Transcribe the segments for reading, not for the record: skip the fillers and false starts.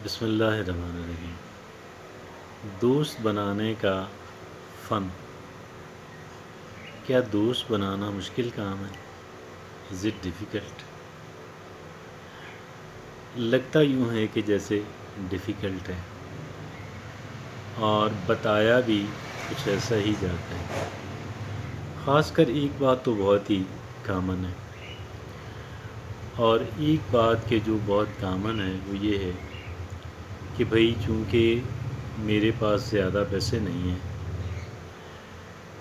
بسم اللہ الرحمن الرحیم۔ دوست بنانے کا فن۔ کیا دوست بنانا مشکل کام ہے؟ Is it difficult? لگتا یوں ہے کہ جیسے ڈیفیکلٹ ہے، اور بتایا بھی کچھ ایسا ہی جاتا ہے۔ خاص کر ایک بات تو بہت ہی کامن ہے، اور ایک بات کہ جو بہت کامن ہے وہ یہ ہے کہ بھئی چونکہ میرے پاس زیادہ پیسے نہیں ہیں،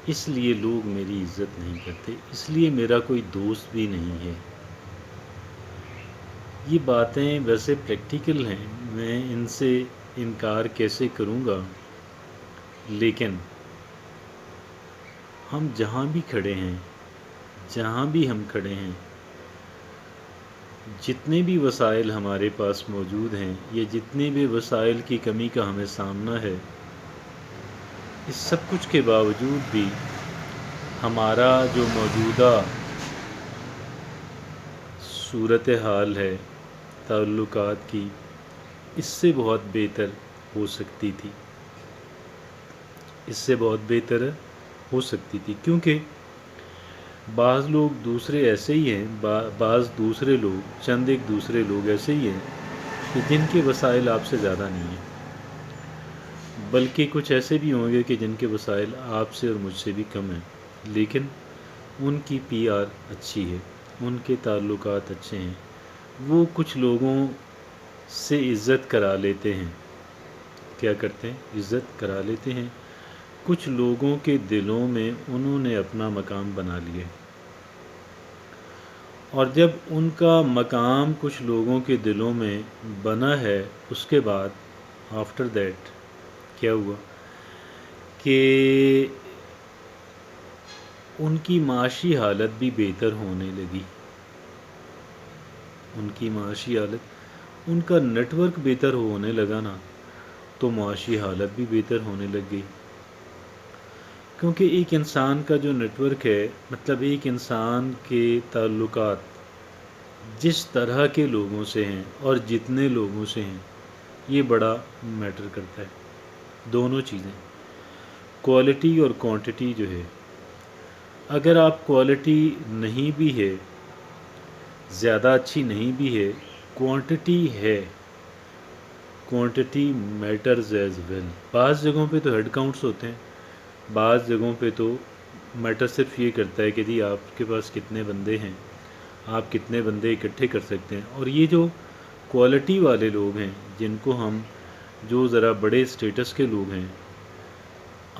اس لیے لوگ میری عزت نہیں کرتے، اس لیے میرا کوئی دوست بھی نہیں ہے۔ یہ باتیں ویسے پریکٹیکل ہیں، میں ان سے انکار کیسے کروں گا، لیکن ہم جہاں بھی کھڑے ہیں، جہاں بھی ہم کھڑے ہیں، جتنے بھی وسائل ہمارے پاس موجود ہیں یا جتنے بھی وسائل کی کمی کا ہمیں سامنا ہے، اس سب کچھ کے باوجود بھی ہمارا جو موجودہ صورتحال ہے تعلقات کی، اس سے بہت بہتر ہو سکتی تھی، اس سے بہت بہتر ہو سکتی تھی، کیونکہ بعض لوگ دوسرے ایسے ہی ہیں، بعض دوسرے لوگ چند ایک دوسرے لوگ ایسے ہی ہیں کہ جن کے وسائل آپ سے زیادہ نہیں ہیں، بلکہ کچھ ایسے بھی ہوں گے کہ جن کے وسائل آپ سے اور مجھ سے بھی کم ہیں، لیکن ان کی پی آر اچھی ہے، ان کے تعلقات اچھے ہیں، وہ کچھ لوگوں سے عزت کرا لیتے ہیں۔ کیا کرتے ہیں؟ عزت کرا لیتے ہیں، کچھ لوگوں کے دلوں میں انہوں نے اپنا مقام بنا لیے، اور جب ان کا مقام کچھ لوگوں کے دلوں میں بنا ہے، اس کے بعد آفٹر دیٹ کیا ہوا کہ ان کی معاشی حالت بھی بہتر ہونے لگی، ان کی معاشی حالت، ان کا نیٹ ورک بہتر ہونے لگا نا، تو معاشی حالت بھی بہتر ہونے لگ گئی۔ کیونکہ ایک انسان کا جو نیٹ ورک ہے، مطلب ایک انسان کے تعلقات جس طرح کے لوگوں سے ہیں اور جتنے لوگوں سے ہیں، یہ بڑا میٹر کرتا ہے۔ دونوں چیزیں، کوالٹی اور کوانٹٹی جو ہے، اگر آپ کوالٹی نہیں بھی ہے، زیادہ اچھی نہیں بھی ہے، کوانٹٹی ہے، کوانٹٹی میٹرز ایز ویل۔ بعض جگہوں پہ تو ہیڈ کاؤنٹس ہوتے ہیں، بعض جگہوں پہ تو میٹر صرف یہ کرتا ہے کہ جی آپ کے پاس کتنے بندے ہیں، آپ کتنے بندے اکٹھے کر سکتے ہیں۔ اور یہ جو کوالٹی والے لوگ ہیں، جن کو ہم جو ذرا بڑے اسٹیٹس کے لوگ ہیں،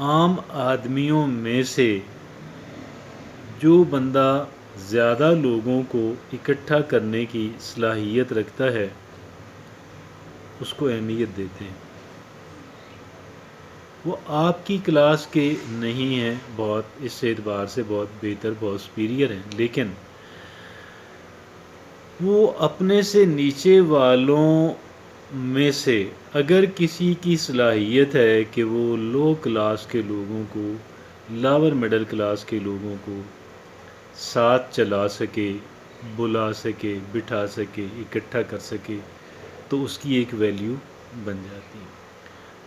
عام آدمیوں میں سے جو بندہ زیادہ لوگوں کو اکٹھا کرنے کی صلاحیت رکھتا ہے، اس کو اہمیت دیتے ہیں۔ وہ آپ کی کلاس کے نہیں ہیں، بہت اس اعتبار سے بہت بہتر، بہت سپیریئر ہیں، لیکن وہ اپنے سے نیچے والوں میں سے اگر کسی کی صلاحیت ہے کہ وہ لو کلاس کے لوگوں کو، لاور مڈل کلاس کے لوگوں کو ساتھ چلا سکے، بلا سکے، بٹھا سکے، اکٹھا کر سکے، تو اس کی ایک ویلیو بن جاتی ہے۔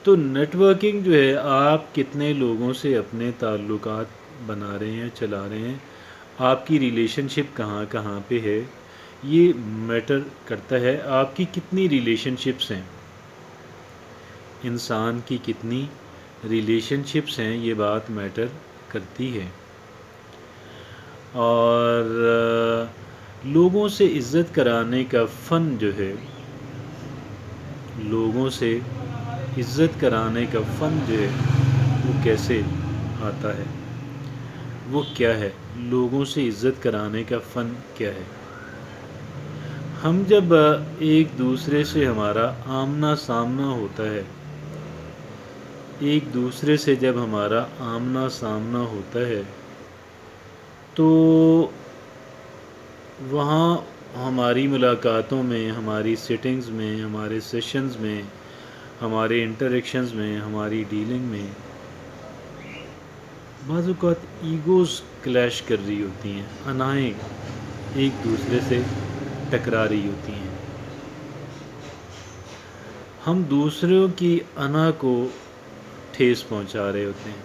تو نیٹ ورکنگ جو ہے، آپ کتنے لوگوں سے اپنے تعلقات بنا رہے ہیں، چلا رہے ہیں، آپ کی ریلیشن شپ کہاں کہاں پہ ہے، یہ میٹر کرتا ہے۔ آپ کی کتنی ریلیشن شپس ہیں، انسان کی کتنی ریلیشن شپس ہیں، یہ بات میٹر کرتی ہے۔ اور لوگوں سے عزت کرانے کا فن جو ہے، لوگوں سے عزت کرانے کا فن جو ہے، وہ کیسے آتا ہے، وہ کیا ہے؟ لوگوں سے عزت کرانے کا فن کیا ہے؟ ہم جب ایک دوسرے سے ہمارا آمنا سامنا ہوتا ہے، ایک دوسرے سے جب ہمارا آمنا سامنا ہوتا ہے، تو وہاں ہماری ملاقاتوں میں، ہماری سیٹنگز میں، ہمارے سیشنز میں، ہمارے انٹریکشنز میں، ہماری ڈیلنگ میں بعض اوقات ایگوز کلیش کر رہی ہوتی ہیں، انائیں ایک دوسرے سے ٹکرا رہی ہوتی ہیں۔ ہم دوسروں کی انا کو ٹھیس پہنچا رہے ہوتے ہیں،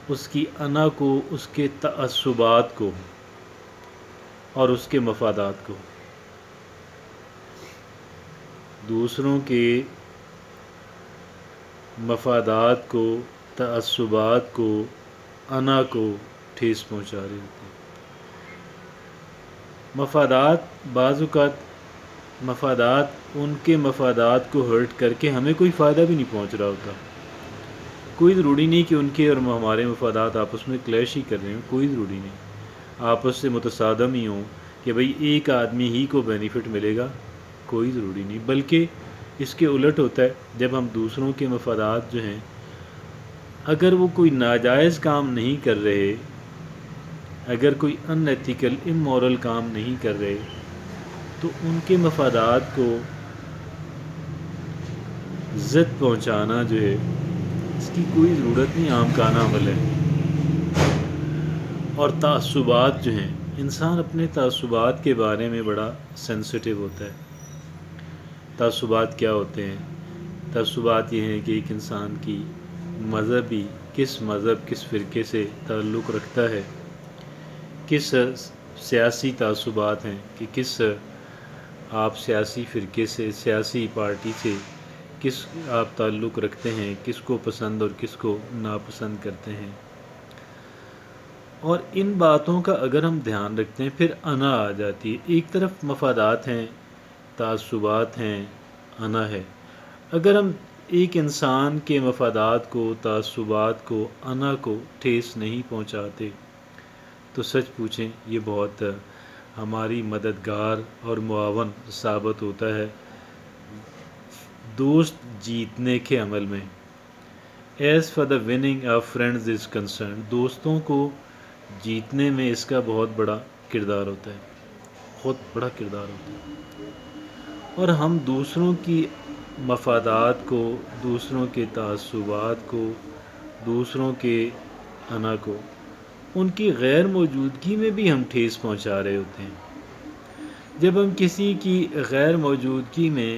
اس کی انا کو، اس کے تعصبات کو اور اس کے مفادات کو. دوسروں کے مفادات کو، تعصبات کو، انا کو ٹھیس پہنچا رہے ہوتے ہیں. بعض اوقات مفادات ان کے مفادات کو ہرٹ کر کے ہمیں کوئی فائدہ بھی نہیں پہنچ رہا ہوتا. کوئی ضروری نہیں کہ ان کے اور ہمارے مفادات آپس میں کلیش ہی کر رہے ہوں، کوئی ضروری نہیں. آپس سے متصادم ہی ہوں کہ بھئی ایک آدمی ہی کو بینیفٹ ملے گا، کوئی ضروری نہیں. بلکہ اس کے الٹ ہوتا ہے، جب ہم دوسروں کے مفادات جو ہیں، اگر وہ کوئی ناجائز کام نہیں کر رہے، اگر کوئی ان ایتھیکل امورل کام نہیں کر رہے، تو ان کے مفادات کو زد پہنچانا جو ہے، اس کی کوئی ضرورت نہیں، عام کانہ عمل ہے. اور تعصبات جو ہیں، انسان اپنے تعصبات کے بارے میں بڑا سینسٹیو ہوتا ہے. تعصبات کیا ہوتے ہیں؟ تعصبات یہ ہیں کہ ایک انسان کی مذہبی کس مذہب، کس فرقے سے تعلق رکھتا ہے، کس سیاسی تعصبات ہیں کہ کس آپ سیاسی فرقے سے، سیاسی پارٹی سے کس آپ تعلق رکھتے ہیں، کس کو پسند اور کس کو ناپسند کرتے ہیں. اور ان باتوں کا اگر ہم دھیان رکھتے ہیں، پھر انا آ جاتی ہے. ایک طرف مفادات ہیں، تعصبات ہیں، انا ہے. اگر ہم ایک انسان کے مفادات کو، تعصبات کو، انا کو ٹھیس نہیں پہنچاتے تو سچ پوچھیں یہ بہت ہماری مددگار اور معاون ثابت ہوتا ہے دوست جیتنے کے عمل میں. As for the winning of friends is concern, دوستوں کو جیتنے میں اس کا بہت بڑا کردار ہوتا ہے، بہت بڑا کردار ہوتا ہے. اور ہم دوسروں کی مفادات کو، دوسروں کے تعصبات کو، دوسروں کے انا کو، ان کی غیر موجودگی میں بھی ہم ٹھیس پہنچا رہے ہوتے ہیں. جب ہم کسی کی غیر موجودگی میں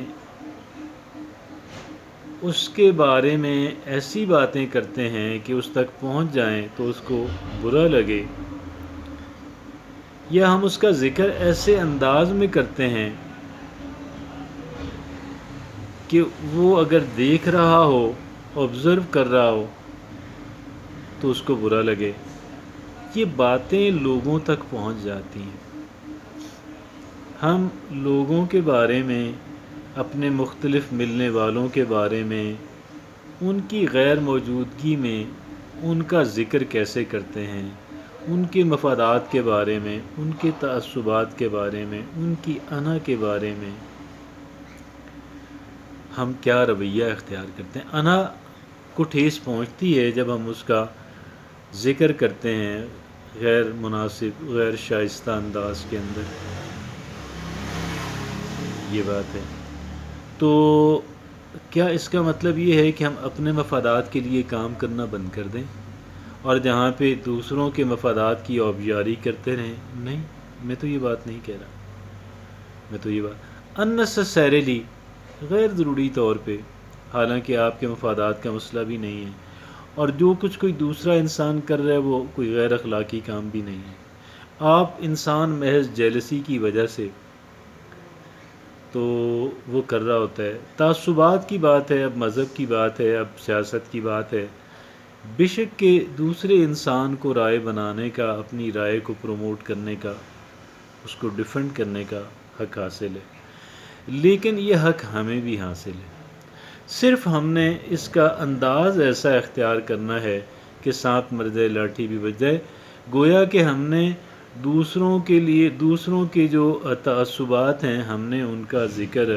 اس کے بارے میں ایسی باتیں کرتے ہیں کہ اس تک پہنچ جائیں تو اس کو برا لگے، یا ہم اس کا ذکر ایسے انداز میں کرتے ہیں کہ وہ اگر دیکھ رہا ہو، آبزرو کر رہا ہو تو اس کو برا لگے، یہ باتیں لوگوں تک پہنچ جاتی ہیں. ہم لوگوں کے بارے میں، اپنے مختلف ملنے والوں کے بارے میں، ان کی غیر موجودگی میں ان کا ذکر کیسے کرتے ہیں، ان کے مفادات کے بارے میں، ان کے تعصبات کے بارے میں، ان کی انا کے بارے میں ہم کیا رویہ اختیار کرتے ہیں. انا کو ٹھیس پہنچتی ہے جب ہم اس کا ذکر کرتے ہیں غیر مناسب، غیر شائستہ انداز کے اندر. یہ بات ہے. تو کیا اس کا مطلب یہ ہے کہ ہم اپنے مفادات کے لیے کام کرنا بند کر دیں اور جہاں پہ دوسروں کے مفادات کی آبیاری کرتے رہیں؟ نہیں، میں تو یہ بات نہیں کہہ رہا. میں تو یہ بات unnecessarily، غیر ضروری طور پہ، حالانکہ آپ کے مفادات کا مسئلہ بھی نہیں ہے، اور جو کچھ کوئی دوسرا انسان کر رہا ہے وہ کوئی غیر اخلاقی کام بھی نہیں ہے. آپ انسان محض جیلسی کی وجہ سے تو وہ کر رہا ہوتا ہے. تعصبات کی بات ہے، اب مذہب کی بات ہے، اب سیاست کی بات ہے. بے شک کہ دوسرے انسان کو رائے بنانے کا، اپنی رائے کو پروموٹ کرنے کا، اس کو ڈیفینڈ کرنے کا حق حاصل ہے، لیکن یہ حق ہمیں بھی حاصل ہے. صرف ہم نے اس کا انداز ایسا اختیار کرنا ہے کہ سانپ مر جائے لاٹھی بھی بچ جائے. گویا کہ ہم نے دوسروں کے لیے، دوسروں کے جو تعصبات ہیں، ہم نے ان کا ذکر،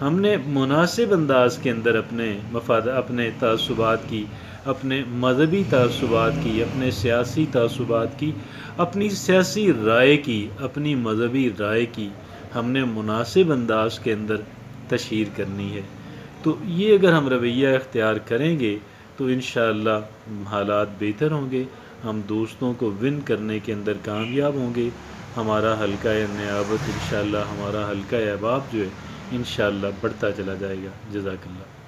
ہم نے مناسب انداز کے اندر اپنے تعصبات کی، اپنے مذہبی تعصبات کی، اپنے سیاسی تعصبات کی، اپنی سیاسی رائے کی، اپنی مذہبی رائے کی ہم نے مناسب انداز کے اندر تشہیر کرنی ہے. تو یہ اگر ہم رویہ اختیار کریں گے تو انشاءاللہ حالات بہتر ہوں گے، ہم دوستوں کو ون کرنے کے اندر کامیاب ہوں گے. ہمارا حلقہ نیابت انشاءاللہ، ہمارا حلقہ احباب جو ہے انشاءاللہ بڑھتا چلا جائے گا۔ جزاک اللہ۔